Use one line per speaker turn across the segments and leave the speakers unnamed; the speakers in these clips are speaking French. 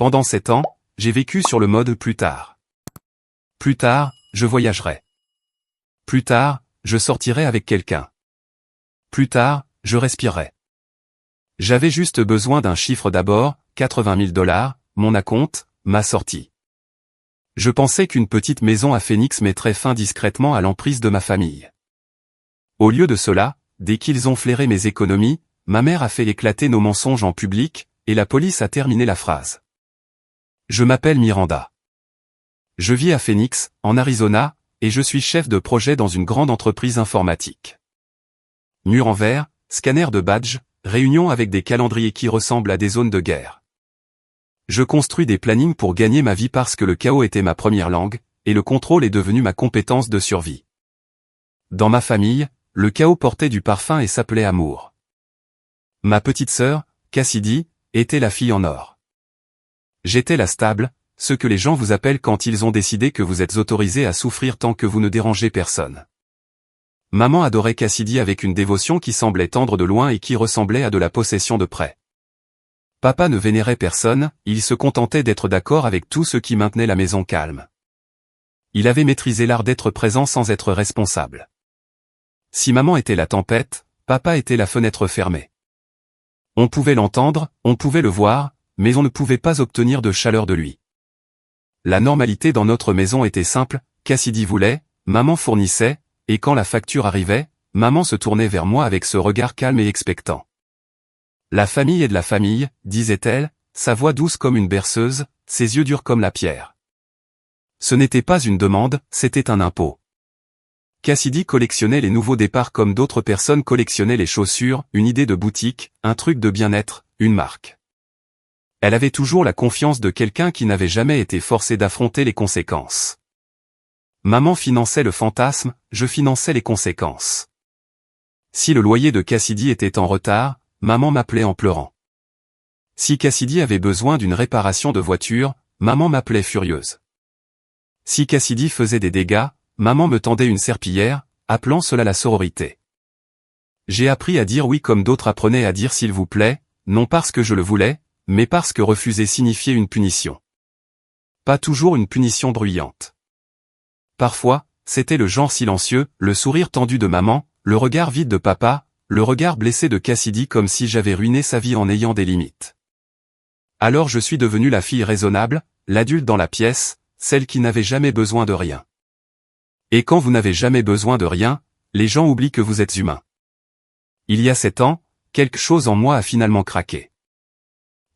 pendant 7 ans, j'ai vécu sur le mode plus tard. Plus tard, je voyagerai. Plus tard, je sortirai avec quelqu'un. Plus tard, je respirerai. J'avais juste besoin d'un chiffre d'abord, 80 000 $, mon acompte, ma sortie. Je pensais qu'une petite maison à Phoenix mettrait fin discrètement à l'emprise de ma famille. Au lieu de cela, dès qu'ils ont flairé mes économies, ma mère a fait éclater nos mensonges en public, et la police a terminé la phrase. Je m'appelle Miranda. Je vis à Phoenix, en Arizona, et je suis chef de projet dans une grande entreprise informatique. Mur en verre, scanner de badge, réunion avec des calendriers qui ressemblent à des zones de guerre. Je construis des plannings pour gagner ma vie parce que le chaos était ma première langue, et le contrôle est devenu ma compétence de survie. Dans ma famille, le chaos portait du parfum et s'appelait amour. Ma petite sœur, Cassidy, était la fille en or. J'étais la stable, ce que les gens vous appellent quand ils ont décidé que vous êtes autorisé à souffrir tant que vous ne dérangez personne. Maman adorait Cassidy avec une dévotion qui semblait tendre de loin et qui ressemblait à de la possession de près. Papa ne vénérait personne, il se contentait d'être d'accord avec tout ce qui maintenait la maison calme. Il avait maîtrisé l'art d'être présent sans être responsable. Si maman était la tempête, papa était la fenêtre fermée. On pouvait l'entendre, on pouvait le voir, mais on ne pouvait pas obtenir de chaleur de lui. La normalité dans notre maison était simple, Cassidy voulait, maman fournissait, et quand la facture arrivait, maman se tournait vers moi avec ce regard calme et expectant. La famille est de la famille, disait-elle, sa voix douce comme une berceuse, ses yeux durs comme la pierre. Ce n'était pas une demande, c'était un impôt. Cassidy collectionnait les nouveaux départs comme d'autres personnes collectionnaient les chaussures, une idée de boutique, un truc de bien-être, une marque. Elle avait toujours la confiance de quelqu'un qui n'avait jamais été forcé d'affronter les conséquences. Maman finançait le fantasme, je finançais les conséquences. Si le loyer de Cassidy était en retard, maman m'appelait en pleurant. Si Cassidy avait besoin d'une réparation de voiture, maman m'appelait furieuse. Si Cassidy faisait des dégâts, maman me tendait une serpillière, appelant cela la sororité. J'ai appris à dire oui comme d'autres apprenaient à dire s'il vous plaît, non parce que je le voulais, mais parce que refuser signifiait une punition. Pas toujours une punition bruyante. Parfois, c'était le genre silencieux, le sourire tendu de maman, le regard vide de papa, le regard blessé de Cassidy comme si j'avais ruiné sa vie en ayant des limites. Alors je suis devenu la fille raisonnable, l'adulte dans la pièce, celle qui n'avait jamais besoin de rien. Et quand vous n'avez jamais besoin de rien, les gens oublient que vous êtes humain. Il y a 7 ans, quelque chose en moi a finalement craqué.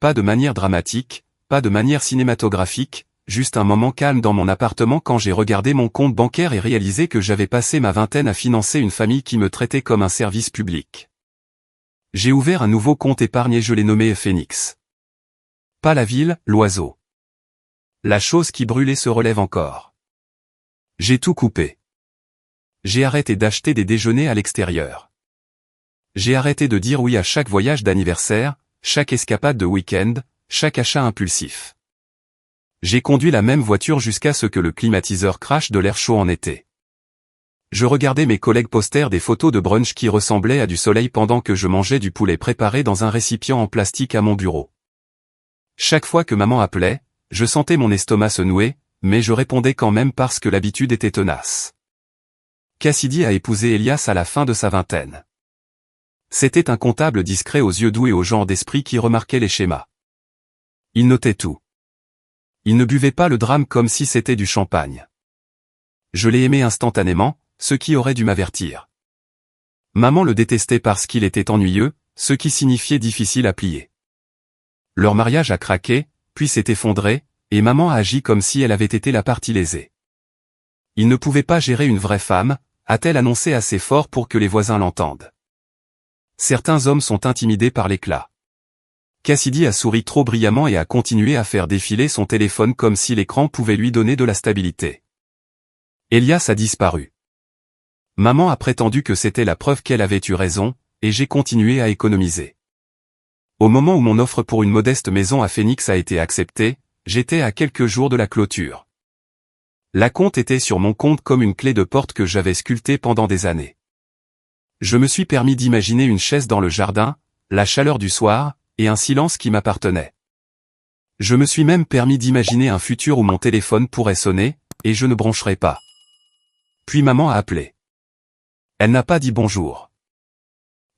Pas de manière dramatique, pas de manière cinématographique, juste un moment calme dans mon appartement quand j'ai regardé mon compte bancaire et réalisé que j'avais passé ma vingtaine à financer une famille qui me traitait comme un service public. J'ai ouvert un nouveau compte épargne et je l'ai nommé Phoenix. Pas la ville, l'oiseau. La chose qui brûlait se relève encore. J'ai tout coupé. J'ai arrêté d'acheter des déjeuners à l'extérieur. J'ai arrêté de dire oui à chaque voyage d'anniversaire, chaque escapade de week-end, chaque achat impulsif. J'ai conduit la même voiture jusqu'à ce que le climatiseur crache de l'air chaud en été. Je regardais mes collègues poster des photos de brunch qui ressemblaient à du soleil pendant que je mangeais du poulet préparé dans un récipient en plastique à mon bureau. Chaque fois que maman appelait, je sentais mon estomac se nouer, mais je répondais quand même parce que l'habitude était tenace. Cassidy a épousé Elias à la fin de sa vingtaine. C'était un comptable discret aux yeux doux et au genre d'esprit qui remarquait les schémas. Il notait tout. Il ne buvait pas le drame comme si c'était du champagne. Je l'ai aimé instantanément, ce qui aurait dû m'avertir. Maman le détestait parce qu'il était ennuyeux, ce qui signifiait difficile à plier. Leur mariage a craqué, puis s'est effondré, et maman a agi comme si elle avait été la partie lésée. Il ne pouvait pas gérer une vraie femme, a-t-elle annoncé assez fort pour que les voisins l'entendent. Certains hommes sont intimidés par l'éclat. Cassidy a souri trop brillamment et a continué à faire défiler son téléphone comme si l'écran pouvait lui donner de la stabilité. Elias a disparu. Maman a prétendu que c'était la preuve qu'elle avait eu raison, et j'ai continué à économiser. Au moment où mon offre pour une modeste maison à Phoenix a été acceptée, j'étais à quelques jours de la clôture. L'acompte était sur mon compte comme une clé de porte que j'avais sculptée pendant des années. Je me suis permis d'imaginer une chaise dans le jardin, la chaleur du soir, et un silence qui m'appartenait. Je me suis même permis d'imaginer un futur où mon téléphone pourrait sonner, et je ne broncherai pas. Puis maman a appelé. Elle n'a pas dit bonjour.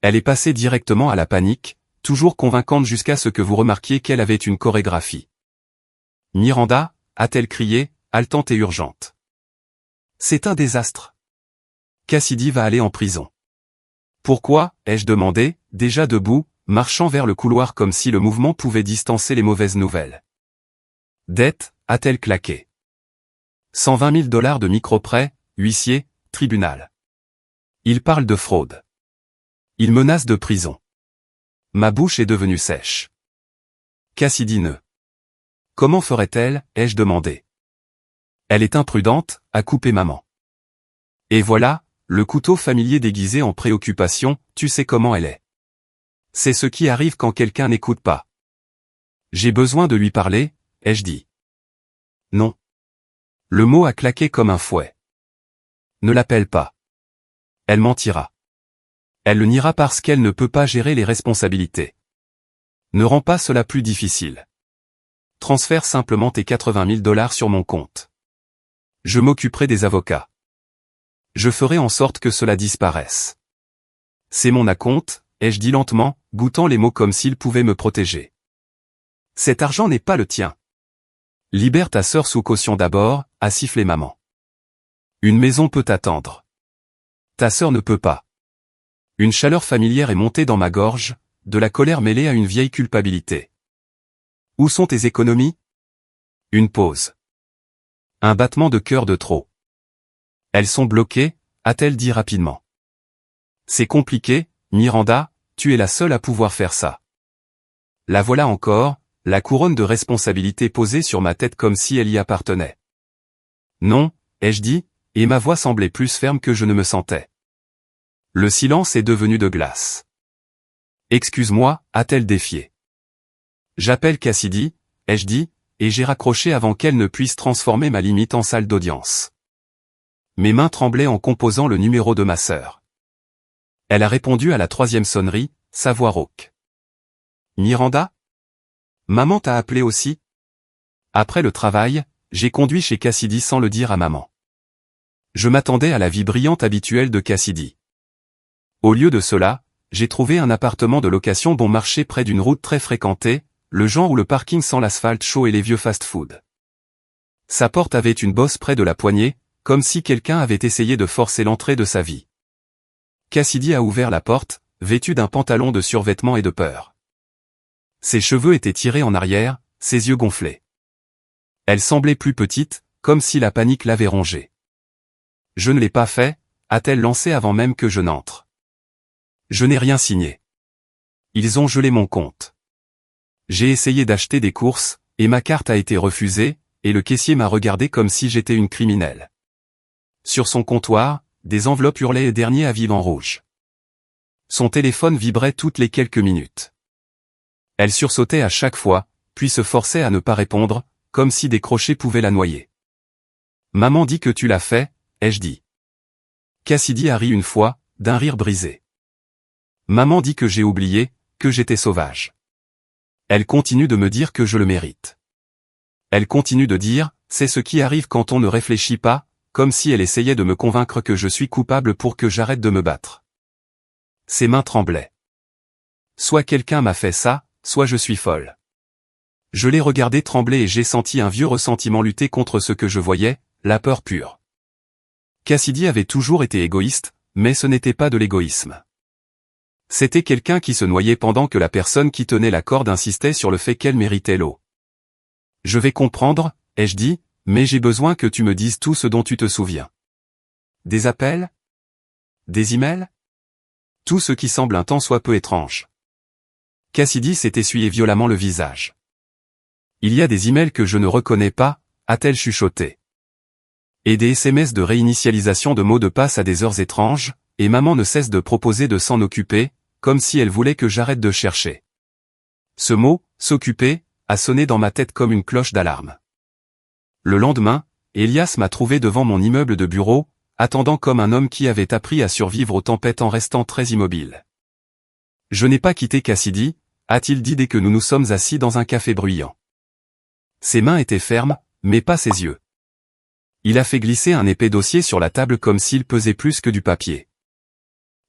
Elle est passée directement à la panique, toujours convaincante jusqu'à ce que vous remarquiez qu'elle avait une chorégraphie. Miranda, a-t-elle crié, haletante et urgente. C'est un désastre. Cassidy va aller en prison. Pourquoi, ai-je demandé, déjà debout, marchant vers le couloir comme si le mouvement pouvait distancer les mauvaises nouvelles. Dette, a-t-elle claqué. 120 000 $ de microprêt, huissier, tribunal. Il parle de fraude. Il menace de prison. Ma bouche est devenue sèche. Cassidy ne. Comment ferait-elle, ai-je demandé. Elle est imprudente, a coupé maman. Et voilà, le couteau familier déguisé en préoccupation, tu sais comment elle est. C'est ce qui arrive quand quelqu'un n'écoute pas. J'ai besoin de lui parler, ai-je dit. Non. Le mot a claqué comme un fouet. Ne l'appelle pas. Elle mentira. Elle le niera parce qu'elle ne peut pas gérer les responsabilités. Ne rends pas cela plus difficile. Transfère simplement tes 80 000 $ sur mon compte. Je m'occuperai des avocats. Je ferai en sorte que cela disparaisse. C'est mon acompte, ai-je dit lentement, goûtant les mots comme s'ils pouvaient me protéger. Cet argent n'est pas le tien. Libère ta sœur sous caution d'abord, a sifflé maman. Une maison peut attendre. Ta sœur ne peut pas. Une chaleur familière est montée dans ma gorge, de la colère mêlée à une vieille culpabilité. Où sont tes économies? Une pause. Un battement de cœur de trop. Elles sont bloquées, a-t-elle dit rapidement. C'est compliqué, Miranda, tu es la seule à pouvoir faire ça. La voilà encore, la couronne de responsabilité posée sur ma tête comme si elle y appartenait. Non, ai-je dit, et ma voix semblait plus ferme que je ne me sentais. Le silence est devenu de glace. Excuse-moi, a-t-elle défié. J'appelle Cassidy, ai-je dit, et j'ai raccroché avant qu'elle ne puisse transformer ma limite en salle d'audience. Mes mains tremblaient en composant le numéro de ma sœur. Elle a répondu à la 3e sonnerie, sa voix rauque. Miranda? Maman t'a appelé aussi? Après le travail, j'ai conduit chez Cassidy sans le dire à maman. Je m'attendais à la vie brillante habituelle de Cassidy. Au lieu de cela, j'ai trouvé un appartement de location bon marché près d'une route très fréquentée, le genre où le parking sent l'asphalte chaud et les vieux fast-food. Sa porte avait une bosse près de la poignée, comme si quelqu'un avait essayé de forcer l'entrée de sa vie. Cassidy a ouvert la porte, vêtu d'un pantalon de survêtement et de peur. Ses cheveux étaient tirés en arrière, ses yeux gonflés. Elle semblait plus petite, comme si la panique l'avait rongée. Je ne l'ai pas fait, a-t-elle lancé avant même que je n'entre. Je n'ai rien signé. Ils ont gelé mon compte. J'ai essayé d'acheter des courses, et ma carte a été refusée, et le caissier m'a regardé comme si j'étais une criminelle. Sur son comptoir, des enveloppes hurlaient et dernier avis en rouge. Son téléphone vibrait toutes les quelques minutes. Elle sursautait à chaque fois, puis se forçait à ne pas répondre, comme si des crochets pouvaient la noyer. Maman dit que tu l'as fait, ai-je dit. Cassidy a ri une fois, d'un rire brisé. Maman dit que j'ai oublié, que j'étais sauvage. Elle continue de me dire que je le mérite. Elle continue de dire, c'est ce qui arrive quand on ne réfléchit pas, comme si elle essayait de me convaincre que je suis coupable pour que j'arrête de me battre. Ses mains tremblaient. Soit quelqu'un m'a fait ça, soit je suis folle. Je l'ai regardé trembler et j'ai senti un vieux ressentiment lutter contre ce que je voyais, la peur pure. Cassidy avait toujours été égoïste, mais ce n'était pas de l'égoïsme. C'était quelqu'un qui se noyait pendant que la personne qui tenait la corde insistait sur le fait qu'elle méritait l'eau. Je vais comprendre, ai-je dit, mais j'ai besoin que tu me dises tout ce dont tu te souviens. Des appels? Des emails? Tout ce qui semble un tant soit peu étrange. Cassidy s'est essuyé violemment le visage. Il y a des emails que je ne reconnais pas, a-t-elle chuchoté. Et des SMS de réinitialisation de mots de passe à des heures étranges, et maman ne cesse de proposer de s'en occuper, comme si elle voulait que j'arrête de chercher. Ce mot, s'occuper, a sonné dans ma tête comme une cloche d'alarme. Le lendemain, Elias m'a trouvé devant mon immeuble de bureau, attendant comme un homme qui avait appris à survivre aux tempêtes en restant très immobile. Je n'ai pas quitté Cassidy, a-t-il dit dès que nous nous sommes assis dans un café bruyant. Ses mains étaient fermes, mais pas ses yeux. Il a fait glisser un épais dossier sur la table comme s'il pesait plus que du papier.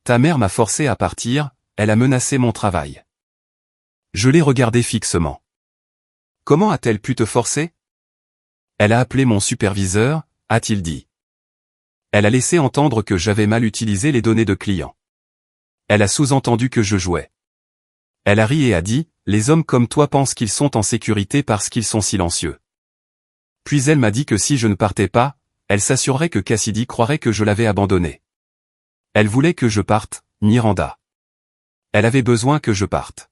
Ta mère m'a forcé à partir, elle a menacé mon travail. Je l'ai regardé fixement. Comment a-t-elle pu te forcer? Elle a appelé mon superviseur, a-t-il dit. Elle a laissé entendre que j'avais mal utilisé les données de clients. Elle a sous-entendu que je jouais. Elle a ri et a dit, les hommes comme toi pensent qu'ils sont en sécurité parce qu'ils sont silencieux. Puis elle m'a dit que si je ne partais pas, elle s'assurerait que Cassidy croirait que je l'avais abandonné. Elle voulait que je parte, Miranda. Elle avait besoin que je parte.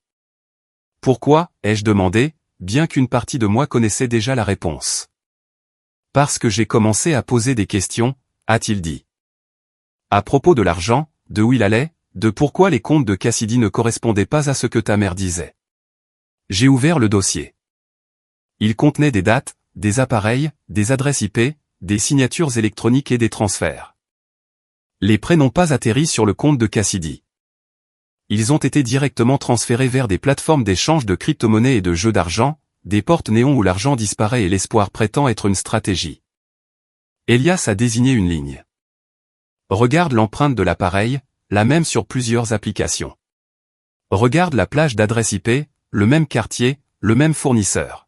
Pourquoi, ai-je demandé, bien qu'une partie de moi connaissait déjà la réponse. Parce que j'ai commencé à poser des questions, a-t-il dit. À propos de l'argent, de où il allait, de pourquoi les comptes de Cassidy ne correspondaient pas à ce que ta mère disait. J'ai ouvert le dossier. Il contenait des dates, des appareils, des adresses IP, des signatures électroniques et des transferts. Les prêts n'ont pas atterri sur le compte de Cassidy. Ils ont été directement transférés vers des plateformes d'échange de crypto-monnaies et de jeux d'argent, des portes néons où l'argent disparaît et l'espoir prétend être une stratégie. Elias a désigné une ligne. Regarde l'empreinte de l'appareil, la même sur plusieurs applications. Regarde la plage d'adresse IP, le même quartier, le même fournisseur.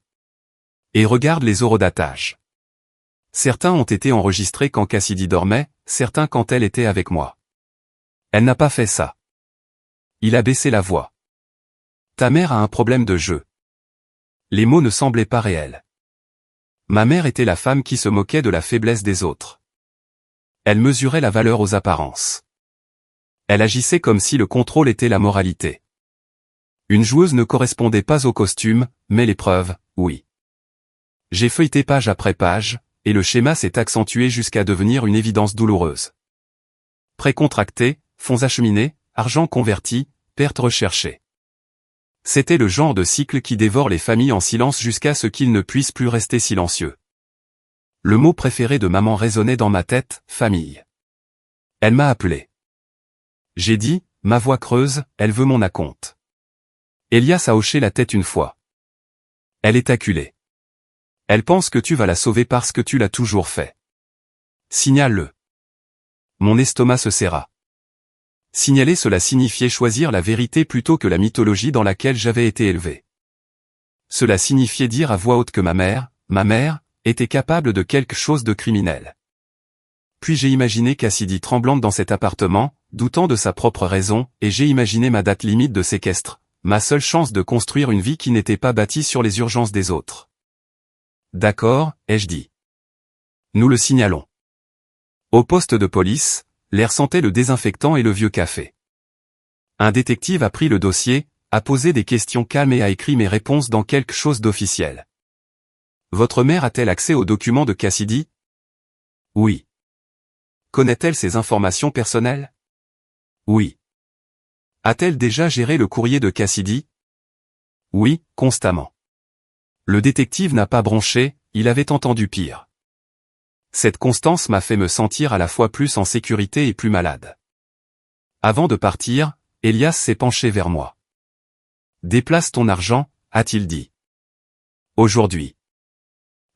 Et regarde les horodatages. Certains ont été enregistrés quand Cassidy dormait, certains quand elle était avec moi. Elle n'a pas fait ça. Il a baissé la voix. Ta mère a un problème de jeu. Les mots ne semblaient pas réels. Ma mère était la femme qui se moquait de la faiblesse des autres. Elle mesurait la valeur aux apparences. Elle agissait comme si le contrôle était la moralité. Une joueuse ne correspondait pas au costume, mais les preuves, oui. J'ai feuilleté page après page, et le schéma s'est accentué jusqu'à devenir une évidence douloureuse. Prêts contractés, fonds acheminés, argent converti, perte recherchée. C'était le genre de cycle qui dévore les familles en silence jusqu'à ce qu'ils ne puissent plus rester silencieux. Le mot préféré de maman résonnait dans ma tête, famille. Elle m'a appelé. J'ai dit, ma voix creuse, elle veut mon acompte. Elias a hoché la tête une fois. Elle est acculée. Elle pense que tu vas la sauver parce que tu l'as toujours fait. Signale-le. Mon estomac se serra. Signaler cela signifiait choisir la vérité plutôt que la mythologie dans laquelle j'avais été élevé. Cela signifiait dire à voix haute que ma mère, était capable de quelque chose de criminel. Puis j'ai imaginé Cassidy tremblante dans cet appartement, doutant de sa propre raison, et j'ai imaginé ma date limite de séquestre, ma seule chance de construire une vie qui n'était pas bâtie sur les urgences des autres. D'accord, ai-je dit. Nous le signalons. Au poste de police, l'air sentait le désinfectant et le vieux café. Un détective a pris le dossier, a posé des questions calmes et a écrit mes réponses dans quelque chose d'officiel. Votre mère a-t-elle accès aux documents de Cassidy? Oui. Connaît-elle ses informations personnelles? Oui. A-t-elle déjà géré le courrier de Cassidy? Oui, constamment. Le détective n'a pas bronché, il avait entendu pire. Cette constance m'a fait me sentir à la fois plus en sécurité et plus malade. Avant de partir, Elias s'est penché vers moi. Déplace ton argent, a-t-il dit. Aujourd'hui.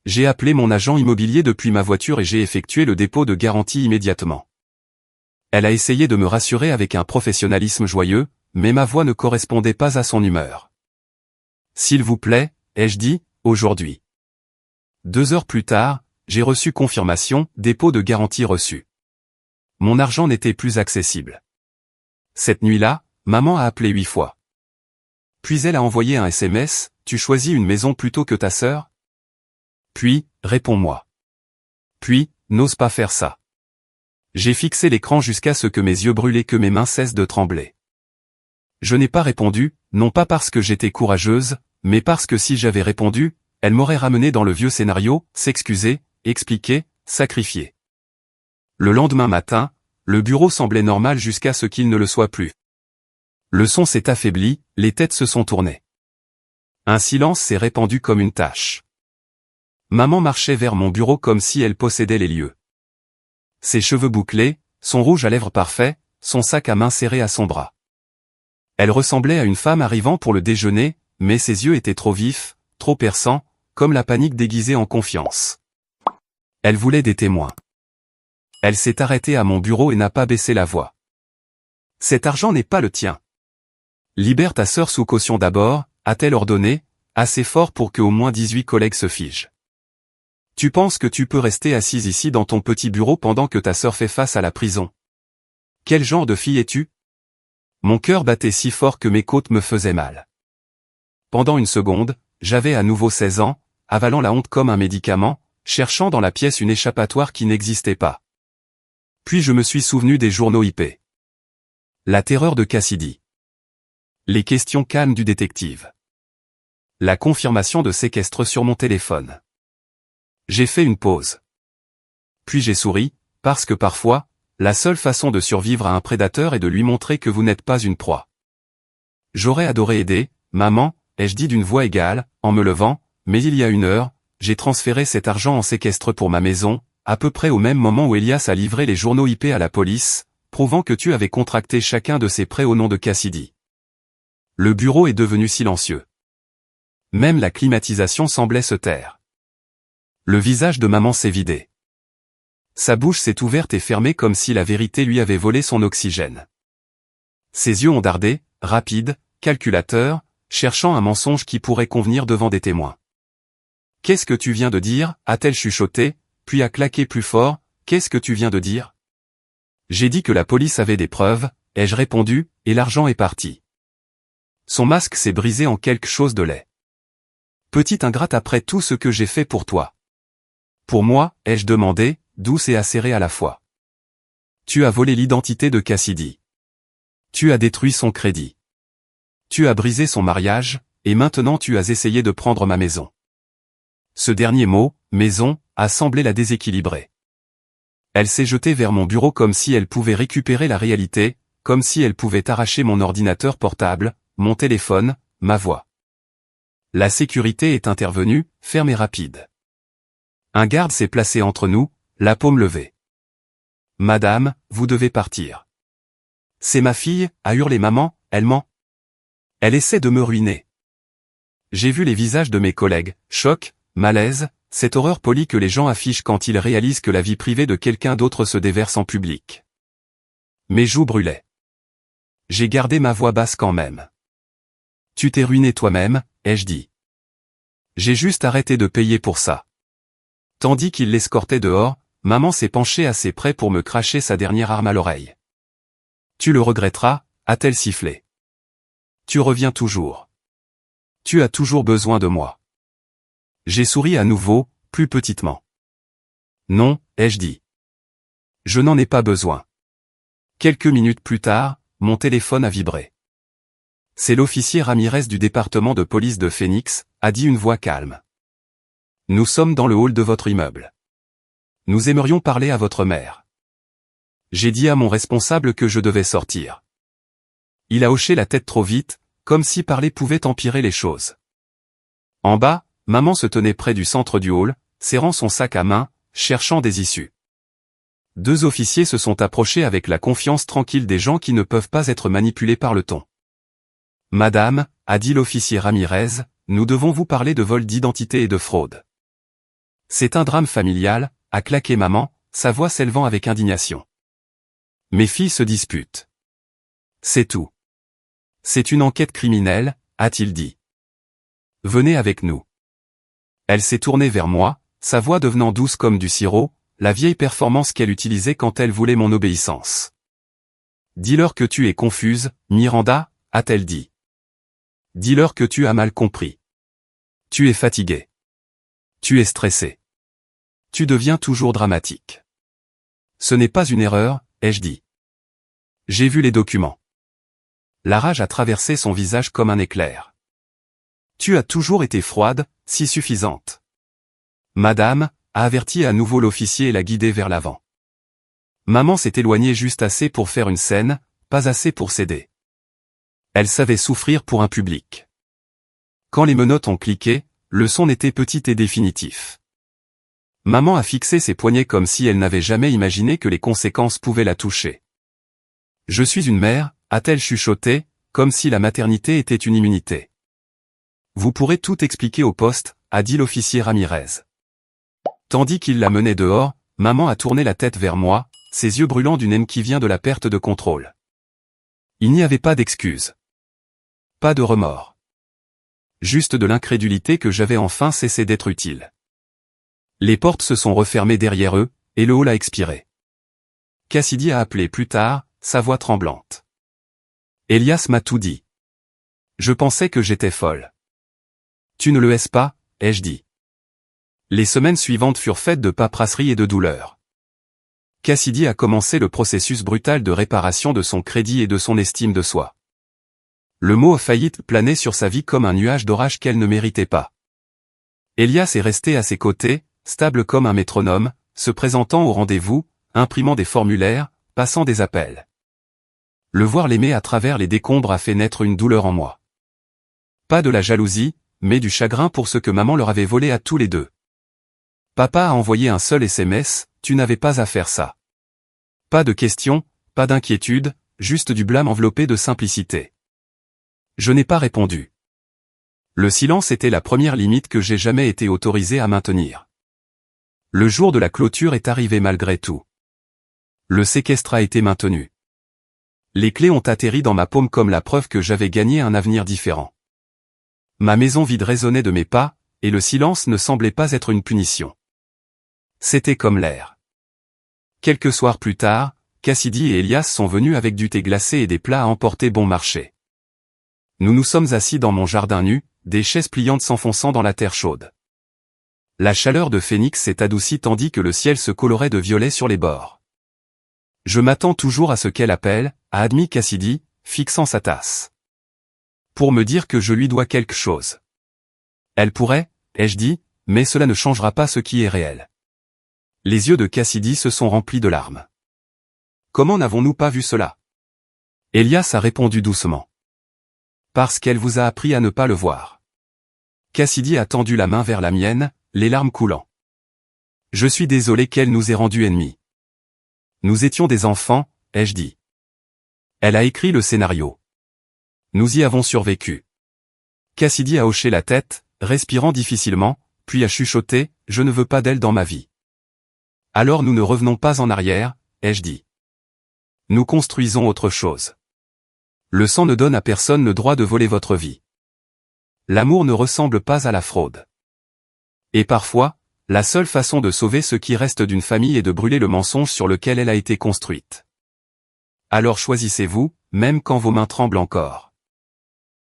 J'ai appelé mon agent immobilier depuis ma voiture et j'ai effectué le dépôt de garantie immédiatement. Elle a essayé de me rassurer avec un professionnalisme joyeux, mais ma voix ne correspondait pas à son humeur. S'il vous plaît, ai-je dit, aujourd'hui. 2 heures plus tard, j'ai reçu confirmation, dépôt de garantie reçu. Mon argent n'était plus accessible. Cette nuit-là, maman a appelé 8 fois. Puis elle a envoyé un SMS, tu choisis une maison plutôt que ta sœur? Puis, réponds-moi. Puis, n'ose pas faire ça. J'ai fixé l'écran jusqu'à ce que mes yeux brûlent et que mes mains cessent de trembler. Je n'ai pas répondu, non pas parce que j'étais courageuse, mais parce que si j'avais répondu, elle m'aurait ramené dans le vieux scénario, s'excuser, expliquer, sacrifier. Le lendemain matin, le bureau semblait normal jusqu'à ce qu'il ne le soit plus. Le son s'est affaibli, les têtes se sont tournées. Un silence s'est répandu comme une tache. Maman marchait vers mon bureau comme si elle possédait les lieux. Ses cheveux bouclés, son rouge à lèvres parfait, son sac à main serré à son bras. Elle ressemblait à une femme arrivant pour le déjeuner, mais ses yeux étaient trop vifs, trop perçants, comme la panique déguisée en confiance. Elle voulait des témoins. Elle s'est arrêtée à mon bureau et n'a pas baissé la voix. Cet argent n'est pas le tien. Libère ta sœur sous caution d'abord, a-t-elle ordonné, assez fort pour que au moins 18 collègues se figent. Tu penses que tu peux rester assise ici dans ton petit bureau pendant que ta sœur fait face à la prison? Quel genre de fille es-tu? Mon cœur battait si fort que mes côtes me faisaient mal. Pendant une seconde, j'avais à nouveau 16 ans, avalant la honte comme un médicament, cherchant dans la pièce une échappatoire qui n'existait pas. Puis je me suis souvenu des journaux IP. La terreur de Cassidy. Les questions calmes du détective. La confirmation de séquestre sur mon téléphone. J'ai fait une pause. Puis j'ai souri, parce que parfois, la seule façon de survivre à un prédateur est de lui montrer que vous n'êtes pas une proie. J'aurais adoré aider, maman, ai-je dit d'une voix égale, en me levant, mais il y a 1 heure, j'ai transféré cet argent en séquestre pour ma maison, à peu près au même moment où Elias a livré les journaux IP à la police, prouvant que tu avais contracté chacun de ces prêts au nom de Cassidy. Le bureau est devenu silencieux. Même la climatisation semblait se taire. Le visage de maman s'est vidé. Sa bouche s'est ouverte et fermée comme si la vérité lui avait volé son oxygène. Ses yeux ont dardé, rapides, calculateurs, cherchant un mensonge qui pourrait convenir devant des témoins. « Qu'est-ce que tu viens de dire » a-t-elle chuchoté, puis a claqué plus fort. « Qu'est-ce que tu viens de dire » J'ai dit que la police avait des preuves, ai-je répondu, et l'argent est parti. Son masque s'est brisé en quelque chose de laid. Petite ingrate après tout ce que j'ai fait pour toi. Pour moi, ai-je demandé, douce et acérée à la fois. Tu as volé l'identité de Cassidy. Tu as détruit son crédit. Tu as brisé son mariage, et maintenant tu as essayé de prendre ma maison. Ce dernier mot, maison, a semblé la déséquilibrer. Elle s'est jetée vers mon bureau comme si elle pouvait récupérer la réalité, comme si elle pouvait arracher mon ordinateur portable, mon téléphone, ma voix. La sécurité est intervenue, ferme et rapide. Un garde s'est placé entre nous, la paume levée. « Madame, vous devez partir. »« C'est ma fille » a hurlé maman, elle ment. Elle essaie de me ruiner. J'ai vu les visages de mes collègues, choc, malaise, cette horreur polie que les gens affichent quand ils réalisent que la vie privée de quelqu'un d'autre se déverse en public. Mes joues brûlaient. J'ai gardé ma voix basse quand même. Tu t'es ruiné toi-même, ai-je dit. J'ai juste arrêté de payer pour ça. Tandis qu'il l'escortait dehors, maman s'est penchée assez près pour me cracher sa dernière arme à l'oreille. Tu le regretteras, a-t-elle sifflé. Tu reviens toujours. Tu as toujours besoin de moi. J'ai souri à nouveau, plus petitement. Non, ai-je dit. Je n'en ai pas besoin. Quelques minutes plus tard, mon téléphone a vibré. C'est l'officier Ramirez du département de police de Phoenix, a dit une voix calme. Nous sommes dans le hall de votre immeuble. Nous aimerions parler à votre mère. J'ai dit à mon responsable que je devais sortir. Il a hoché la tête trop vite, comme si parler pouvait empirer les choses. En bas, maman se tenait près du centre du hall, serrant son sac à main, cherchant des issues. 2 officiers se sont approchés avec la confiance tranquille des gens qui ne peuvent pas être manipulés par le ton. Madame, a dit l'officier Ramirez, nous devons vous parler de vol d'identité et de fraude. C'est un drame familial, a claqué maman, sa voix s'élevant avec indignation. Mes filles se disputent. C'est tout. C'est une enquête criminelle, a-t-il dit. Venez avec nous. Elle s'est tournée vers moi, sa voix devenant douce comme du sirop, la vieille performance qu'elle utilisait quand elle voulait mon obéissance. Dis-leur que tu es confuse, Miranda, a-t-elle dit. Dis-leur que tu as mal compris. Tu es fatiguée. Tu es stressée. Tu deviens toujours dramatique. Ce n'est pas une erreur, ai-je dit. J'ai vu les documents. La rage a traversé son visage comme un éclair. Tu as toujours été froide, si suffisante. Madame, a averti à nouveau l'officier et l'a guidé vers l'avant. Maman s'est éloignée juste assez pour faire une scène, pas assez pour céder. Elle savait souffrir pour un public. Quand les menottes ont cliqué, le son était petit et définitif. Maman a fixé ses poignets comme si elle n'avait jamais imaginé que les conséquences pouvaient la toucher. Je suis une mère, a-t-elle chuchoté, comme si la maternité était une immunité. Vous pourrez tout expliquer au poste, a dit l'officier Ramirez. Tandis qu'il la menait dehors, maman a tourné la tête vers moi, ses yeux brûlants d'une haine qui vient de la perte de contrôle. Il n'y avait pas d'excuse. Pas de remords. Juste de l'incrédulité que j'avais enfin cessé d'être utile. Les portes se sont refermées derrière eux, et le hall a expiré. Cassidy a appelé plus tard, sa voix tremblante. Elias m'a tout dit. Je pensais que j'étais folle. Tu ne le es pas, ai-je dit. Les semaines suivantes furent faites de paperasserie et de douleur. Cassidy a commencé le processus brutal de réparation de son crédit et de son estime de soi. Le mot faillite planait sur sa vie comme un nuage d'orage qu'elle ne méritait pas. Elias est resté à ses côtés, stable comme un métronome, se présentant au rendez-vous, imprimant des formulaires, passant des appels. Le voir l'aimer à travers les décombres a fait naître une douleur en moi. Pas de la jalousie, mais du chagrin pour ce que maman leur avait volé à tous les deux. Papa a envoyé un seul SMS, tu n'avais pas à faire ça. Pas de questions, pas d'inquiétude, juste du blâme enveloppé de simplicité. Je n'ai pas répondu. Le silence était la première limite que j'ai jamais été autorisé à maintenir. Le jour de la clôture est arrivé malgré tout. Le séquestre a été maintenu. Les clés ont atterri dans ma paume comme la preuve que j'avais gagné un avenir différent. Ma maison vide résonnait de mes pas, et le silence ne semblait pas être une punition. C'était comme l'air. Quelques soirs plus tard, Cassidy et Elias sont venus avec du thé glacé et des plats à emporter bon marché. Nous nous sommes assis dans mon jardin nu, des chaises pliantes s'enfonçant dans la terre chaude. La chaleur de Phoenix s'est adoucie tandis que le ciel se colorait de violet sur les bords. Je m'attends toujours à ce qu'elle appelle, a admis Cassidy, fixant sa tasse. Pour me dire que je lui dois quelque chose. Elle pourrait, ai-je dit, mais cela ne changera pas ce qui est réel. Les yeux de Cassidy se sont remplis de larmes. Comment n'avons-nous pas vu cela? Elias a répondu doucement. Parce qu'elle vous a appris à ne pas le voir. Cassidy a tendu la main vers la mienne, les larmes coulant. Je suis désolé qu'elle nous ait rendus ennemis. Nous étions des enfants, ai-je dit. Elle a écrit le scénario. Nous y avons survécu. Cassidy a hoché la tête, respirant difficilement, puis a chuchoté, je ne veux pas d'elle dans ma vie. Alors nous ne revenons pas en arrière, ai-je dit. Nous construisons autre chose. Le sang ne donne à personne le droit de voler votre vie. L'amour ne ressemble pas à la fraude. Et parfois, la seule façon de sauver ce qui reste d'une famille est de brûler le mensonge sur lequel elle a été construite. Alors choisissez-vous, même quand vos mains tremblent encore.